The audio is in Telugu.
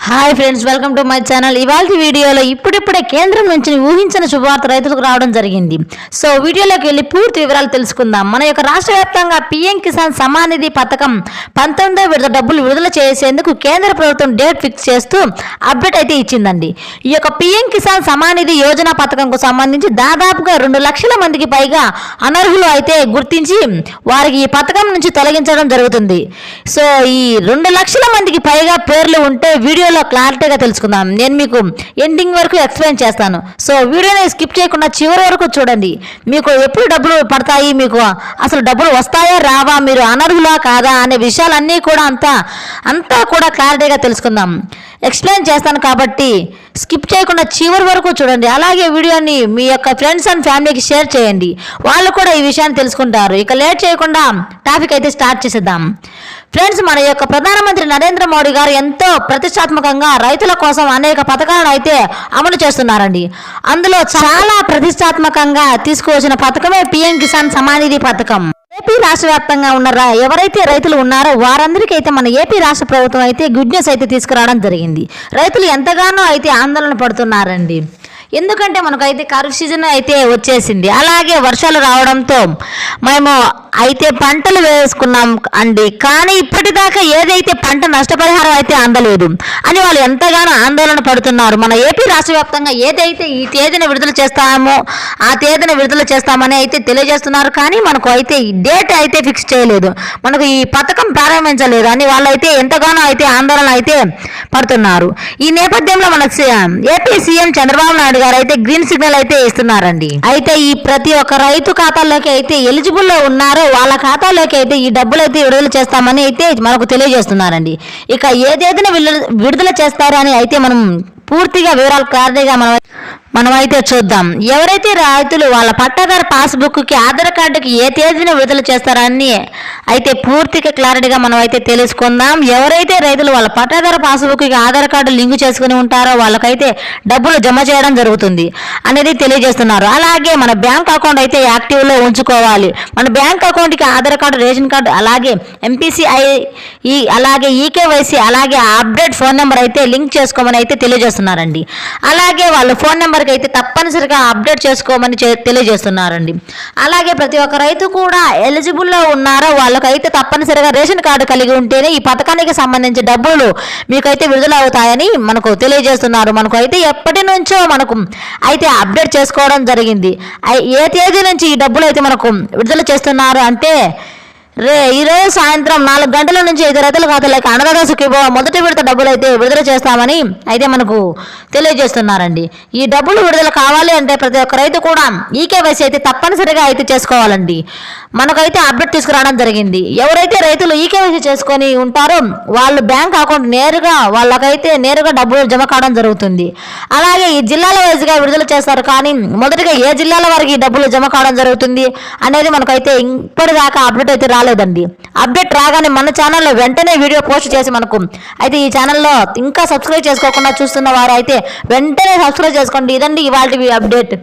Hi friends, welcome to my channel. ఇవాళ వీడియోలో ఇప్పుడిప్పుడే కేంద్రం నుంచి ఊహించిన శుభవార్త రైతులకు రావడం జరిగింది. సో వీడియోలోకి వెళ్ళి పూర్తి వివరాలు తెలుసుకుందాం. మన యొక్క రాష్ట్ర వ్యాప్తంగా పీఎం కిసాన్ సమ్మాన్ నిధి పథకం 19వ విడత డబ్బులు విడుదల చేసేందుకు కేంద్ర ప్రభుత్వం డేట్ ఫిక్స్ చేస్తూ అప్డేట్ అయితే ఇచ్చిందండి. ఈ యొక్క పీఎం కిసాన్ సమ్మాన్ నిధి యోజన పథకంకు సంబంధించి దాదాపుగా 2 లక్షల మందికి పైగా అనర్హులు అయితే గుర్తించి వారికి ఈ పథకం నుంచి తొలగించడం జరుగుతుంది. సో ఈ 2 లక్షల మందికి పైగా పేర్లు ఉంటే వీడియో క్లారిటీగా తెలుసుకుందాం. నేను మీకు ఎండింగ్ వరకు ఎక్స్ప్లెయిన్ చేస్తాను. సో వీడియోని స్కిప్ చేయకుండా చివరి వరకు చూడండి. మీకు ఎప్పుడు డబ్బులు పడతాయి, మీకు అసలు డబ్బులు వస్తాయా రావా, మీరు అనర్హులా కాదా అనే విషయాలన్నీ కూడా అంతా కూడా క్లారిటీగా తెలుసుకుందాం. ఎక్స్ప్లెయిన్ చేస్తాను కాబట్టి స్కిప్ చేయకుండా చివరి వరకు చూడండి. అలాగే వీడియోని మీ యొక్క ఫ్రెండ్స్ అండ్ ఫ్యామిలీకి షేర్ చేయండి, వాళ్ళు కూడా ఈ విషయాన్ని తెలుసుకుంటారు. ఇక లేట్ చేయకుండా టాపిక్ అయితే స్టార్ట్ చేసేద్దాం. ఫ్రెండ్స్, మన యొక్క ప్రధానమంత్రి నరేంద్ర మోడీ గారు ఎంతో ప్రతిష్టాత్మకంగా రైతుల కోసం అనేక పథకాలను అయితే అమలు చేస్తున్నారండి. అందులో చాలా ప్రతిష్టాత్మకంగా తీసుకువచ్చిన పథకమే పీఎం కిసాన్ సమ్మాన్ నిధి పథకం. ఏపీ రాష్ట్ర వ్యాప్తంగా ఉన్న ఎవరైతే రైతులు ఉన్నారో వారందరికీ అయితే మన ఏపీ రాష్ట్ర ప్రభుత్వం అయితే గుడ్ న్యూస్ అయితే తీసుకురావడం జరిగింది. రైతులు ఎంతగానో అయితే ఆందోళన పడుతున్నారండి. ఎందుకంటే మనకైతే ఖరీఫ్ సీజన్ అయితే వచ్చేసింది. అలాగే వర్షాలు రావడంతో మేము అయితే పంటలు వేసుకున్నాం అండి, కానీ ఇప్పటిదాకా ఏదైతే పంట నష్టపరిహారం అయితే అందలేదు అని వాళ్ళు ఎంతగానో ఆందోళన పడుతున్నారు. మన ఏపీ రాష్ట్ర వ్యాప్తంగా ఏదైతే ఈ తేదీన విడుదల చేస్తామో ఆ తేదీన విడుదల చేస్తామని అయితే తెలియజేస్తున్నారు. కానీ మనకు అయితే ఈ డేట్ అయితే ఫిక్స్ చేయలేదు, మనకు ఈ పథకం ప్రారంభించలేదు అని వాళ్ళైతే ఎంతగానో అయితే ఆందోళన అయితే పడుతున్నారు. ఈ నేపథ్యంలో మన ఏపీ సీఎం చంద్రబాబు నాయుడు గారు అయితే గ్రీన్ సిగ్నల్ అయితే ఇస్తున్నారండి. అయితే ఈ ప్రతి ఒక్క రైతు ఖాతాలోకి అయితే ఎలిజిబుల్ లో ఉన్నారో వాళ్ళ ఖాతాలోకి అయితే ఈ డబ్బులు అయితే విడుదల చేస్తామని అయితే మనకు తెలియజేస్తున్నారండి. ఇక ఏదేదైనా విడుదల చేస్తారో అని అయితే మనం పూర్తిగా వివరాలు క్లారిటీగా మనమైతే చూద్దాం. ఎవరైతే రైతులు వాళ్ళ పట్టాదారు పాస్బుక్కి ఆధార్ కార్డుకి ఏ తేదీన విడుదల చేస్తారని అయితే పూర్తిగా క్లారిటీగా మనం అయితే తెలుసుకుందాం. ఎవరైతే రైతులు వాళ్ళ పట్టాదారు పాస్బుక్కి ఆధార్ కార్డు లింక్ చేసుకుని ఉంటారో వాళ్ళకైతే డబ్బులు జమ చేయడం జరుగుతుంది అనేది తెలియజేస్తున్నారు. అలాగే మన బ్యాంక్ అకౌంట్ అయితే యాక్టివ్లో ఉంచుకోవాలి. మన బ్యాంక్ అకౌంట్కి ఆధార్ కార్డు, రేషన్ కార్డు, అలాగే ఎంపీసీఐ, అలాగే ఈకేవైసీ, అలాగే అప్డేట్ ఫోన్ నెంబర్ అయితే లింక్ చేసుకోమని అయితే తెలియజేస్తున్నారండి. అలాగే వాళ్ళ ఫోన్ నెంబర్ అయితే తప్పనిసరిగా అప్డేట్ చేసుకోమని తెలియజేస్తున్నారండి. అలాగే ప్రతి ఒక్క రైతు కూడా ఎలిజిబుల్లో ఉన్నారో వాళ్ళకైతే తప్పనిసరిగా రేషన్ కార్డు కలిగి ఉంటేనే ఈ పథకానికి సంబంధించి డబ్బులు మీకైతే విడుదల అవుతాయని మనకు తెలియజేస్తున్నారు. మనకు అయితే ఎప్పటి నుంచో మనకు అయితే అప్డేట్ చేసుకోవడం జరిగింది. ఏ తేదీ నుంచి ఈ డబ్బులు అయితే మనకు విడుదల చేస్తున్నారు అంటే ఈరోజు సాయంత్రం 4 గంటల నుంచి 5 రైతుల ఖాతాలోకి అన్నదాత సుఖీభవ మొదటి విడత డబ్బులు అయితే విడుదల చేస్తామని అయితే మనకు తెలియజేస్తున్నారండి. ఈ డబ్బులు విడుదల కావాలి అంటే ప్రతి ఒక్క రైతు కూడా ఈకేవైసీ అయితే తప్పనిసరిగా అయితే చేసుకోవాలండి. మనకైతే అప్డేట్ తీసుకురావడం జరిగింది. ఎవరైతే రైతులు ఈకేవైసీ చేసుకొని ఉంటారో వాళ్ళు బ్యాంక్ అకౌంట్ వాళ్ళకైతే నేరుగా డబ్బులు జమ కావడం జరుగుతుంది. అలాగే ఈ జిల్లాల వైజ్గా విడుదల చేస్తారు, కానీ మొదటిగా ఏ జిల్లాల వారికి డబ్బులు జమ కావడం జరుగుతుంది అనేది మనకైతే ఇప్పటిదాకా అప్డేట్ అయితే రాలేదండి. అప్డేట్ రాగానే మన ఛానల్లో వెంటనే వీడియో పోస్ట్ చేసి మనకు అయితే ఈ ఛానల్లో ఇంకా సబ్స్క్రైబ్ చేసుకోకుండా చూస్తున్న వారు అయితే వెంటనే సబ్స్క్రైబ్ చేసుకోండి. ఇదండి ఇవాళ అప్డేట్.